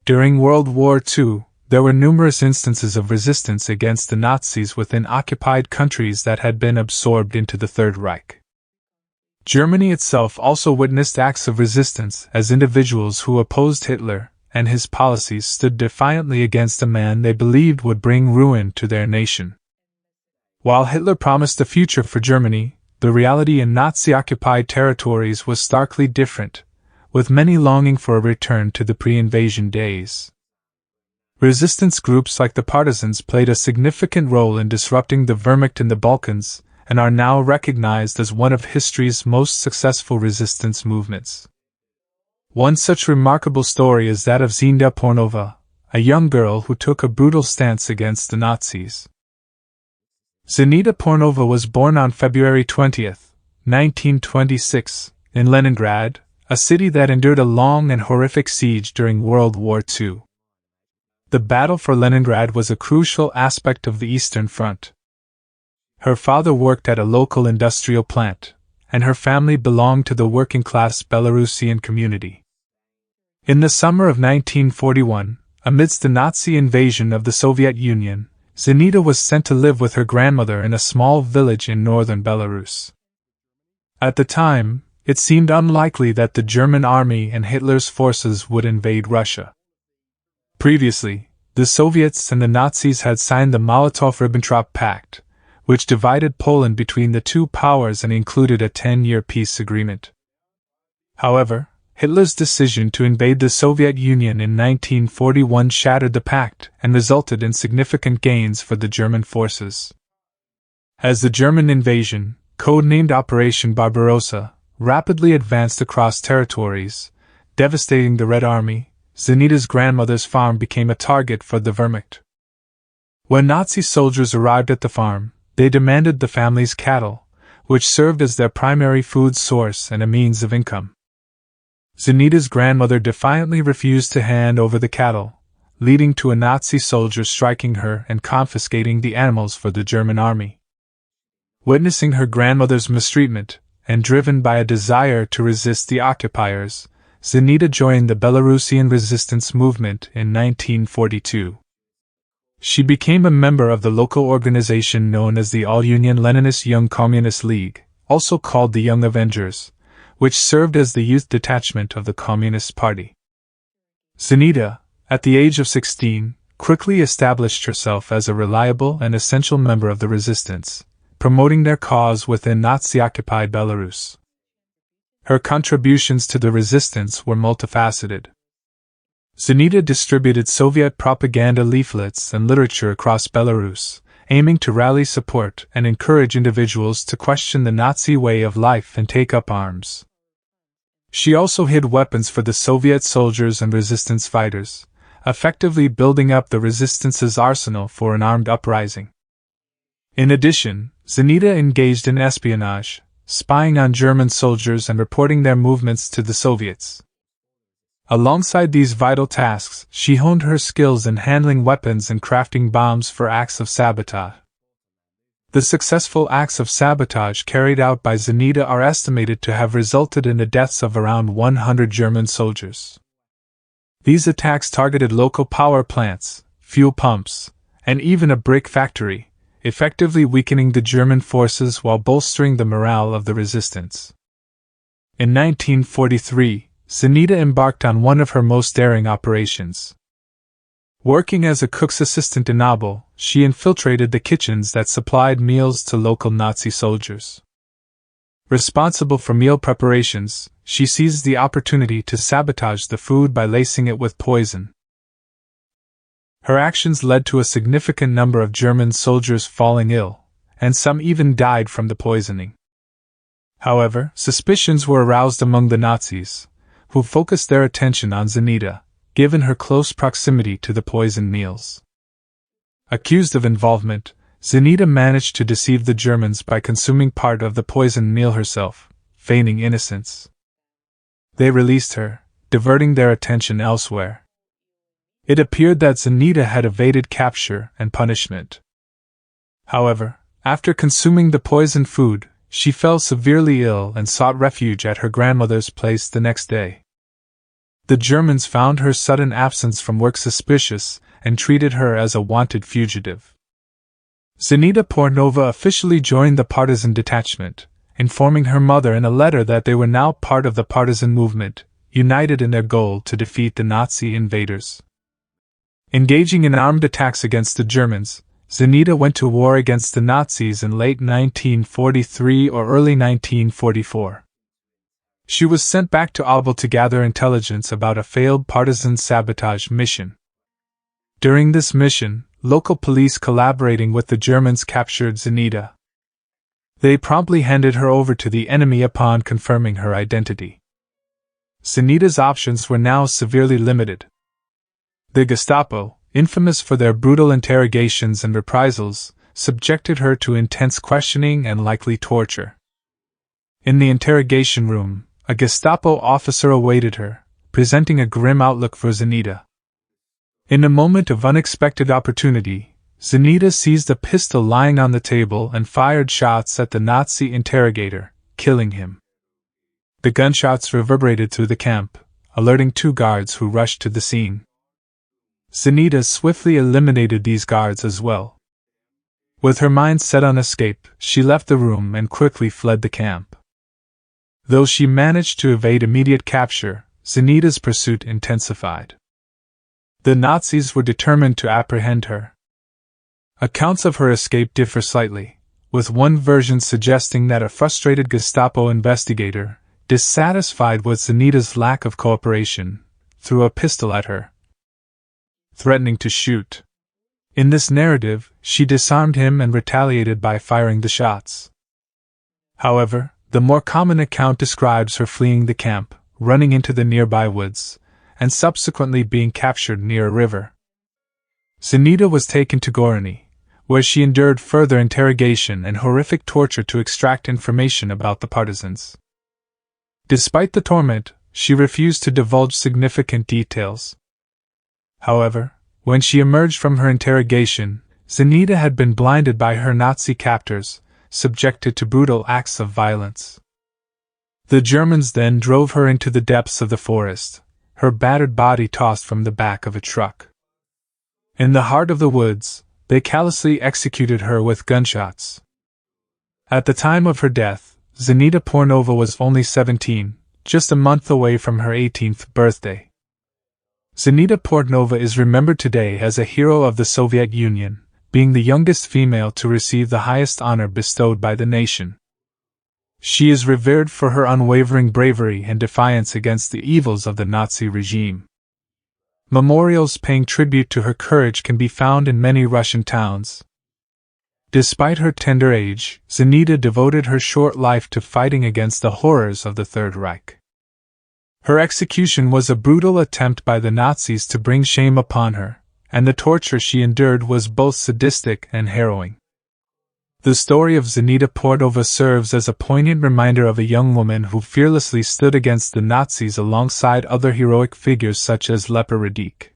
During World War II, there were numerous instances of resistance against the Nazis within occupied countries that had been absorbed into the Third Reich. Germany itself also witnessed acts of resistance as individuals who opposed Hitler and his policies stood defiantly against a man they believed would bring ruin to their nation. While Hitler promised a future for Germany, the reality in Nazi-occupied territories was starkly different, with many longing for a return to the pre-invasion days. Resistance groups like the Partisans played a significant role in disrupting the Wehrmacht in the Balkans and are now recognized as one of history's most successful resistance movements. One such remarkable story is that of Zinaida Portnova, a young girl who took a brutal stance against the Nazis. Zinaida Portnova was born on February 20, 1926, in Leningrad, a city that endured a long and horrific siege during World War II. The battle for Leningrad was a crucial aspect of the Eastern Front. Her father worked at a local industrial plant, and her family belonged to the working-class Belarusian community. In the summer of 1941, amidst the Nazi invasion of the Soviet Union, Zinaida was sent to live with her grandmother in a small village in northern Belarus. At the time, it seemed unlikely that the German army and Hitler's forces would invade Russia. Previously, the Soviets and the Nazis had signed the Molotov-Ribbentrop Pact, which divided Poland between the two powers and included a 10-year peace agreement. However, Hitler's decision to invade the Soviet Union in 1941 shattered the pact and resulted in significant gains for the German forces. As the German invasion, codenamed Operation Barbarossa, rapidly advanced across territories, devastating the Red Army, Zinaida's grandmother's farm became a target for the Wehrmacht. When Nazi soldiers arrived at the farm, they demanded the family's cattle, which served as their primary food source and a means of income. Zinaida's grandmother defiantly refused to hand over the cattle, leading to a Nazi soldier striking her and confiscating the animals for the German army. Witnessing her grandmother's mistreatment, and driven by a desire to resist the occupiers, Zinaida joined the Belarusian resistance movement in 1942. She became a member of the local organization known as the All-Union Leninist Young Communist League, also called the Young Avengers, which served as the youth detachment of the Communist Party. Zinaida, at the age of 16, quickly established herself as a reliable and essential member of the resistance, promoting their cause within Nazi-occupied Belarus. Her contributions to the resistance were multifaceted. Zinaida distributed Soviet propaganda leaflets and literature across Belarus, aiming to rally support and encourage individuals to question the Nazi way of life and take up arms. She also hid weapons for the Soviet soldiers and resistance fighters, effectively building up the resistance's arsenal for an armed uprising. In addition, Zinaida engaged in espionage, spying on German soldiers and reporting their movements to the Soviets. Alongside these vital tasks, she honed her skills in handling weapons and crafting bombs for acts of sabotage. The successful acts of sabotage carried out by Zinaida are estimated to have resulted in the deaths of around 100 German soldiers. These attacks targeted local power plants, fuel pumps, and even a brick factory, effectively weakening the German forces while bolstering the morale of the resistance. In 1943, Zinaida embarked on one of her most daring operations. Working as a cook's assistant in Abel, she infiltrated the kitchens that supplied meals to local Nazi soldiers. Responsible for meal preparations, she seized the opportunity to sabotage the food by lacing it with poison. Her actions led to a significant number of German soldiers falling ill, and some even died from the poisoning. However, suspicions were aroused among the Nazis, who focused their attention on Zinaida, given her close proximity to the poisoned meals. Accused of involvement, Zinaida managed to deceive the Germans by consuming part of the poisoned meal herself, feigning innocence. They released her, diverting their attention elsewhere. It appeared that Zinaida had evaded capture and punishment. However, after consuming the poisoned food, she fell severely ill and sought refuge at her grandmother's place the next day. The Germans found her sudden absence from work suspicious and treated her as a wanted fugitive. Zinaida Portnova officially joined the partisan detachment, informing her mother in a letter that they were now part of the partisan movement, united in their goal to defeat the Nazi invaders. Engaging in armed attacks against the Germans, Zinaida went to war against the Nazis in late 1943 or early 1944. She was sent back to Abel to gather intelligence about a failed partisan sabotage mission. During this mission, local police collaborating with the Germans captured Zinaida. They promptly handed her over to the enemy upon confirming her identity. Zinaida's options were now severely limited. The Gestapo, infamous for their brutal interrogations and reprisals, subjected her to intense questioning and likely torture. In the interrogation room, a Gestapo officer awaited her, presenting a grim outlook for Zinaida. In a moment of unexpected opportunity, Zinaida seized a pistol lying on the table and fired shots at the Nazi interrogator, killing him. The gunshots reverberated through the camp, alerting 2 guards who rushed to the scene. Zinaida swiftly eliminated these guards as well. With her mind set on escape, she left the room and quickly fled the camp. Though she managed to evade immediate capture, Zinaida's pursuit intensified. The Nazis were determined to apprehend her. Accounts of her escape differ slightly, with one version suggesting that a frustrated Gestapo investigator, dissatisfied with Zinaida's lack of cooperation, threw a pistol at her, threatening to shoot. In this narrative, she disarmed him and retaliated by firing the shots. However, the more common account describes her fleeing the camp, running into the nearby woods, and subsequently being captured near a river. Zinaida was taken to Gorani, where she endured further interrogation and horrific torture to extract information about the partisans. Despite the torment, she refused to divulge significant details. However, when she emerged from her interrogation, Zinaida had been blinded by her Nazi captors, subjected to brutal acts of violence. The Germans then drove her into the depths of the forest, her battered body tossed from the back of a truck. In the heart of the woods, they callously executed her with gunshots. At the time of her death, Zinaida Portnova was only 17, just a month away from her 18th birthday. Zinaida Portnova is remembered today as a hero of the Soviet Union, being the youngest female to receive the highest honor bestowed by the nation. She is revered for her unwavering bravery and defiance against the evils of the Nazi regime. Memorials paying tribute to her courage can be found in many Russian towns. Despite her tender age, Zinaida devoted her short life to fighting against the horrors of the Third Reich. Her execution was a brutal attempt by the Nazis to bring shame upon her, and the torture she endured was both sadistic and harrowing. The story of Zinaida Portnova serves as a poignant reminder of a young woman who fearlessly stood against the Nazis alongside other heroic figures such as Lepa Radic.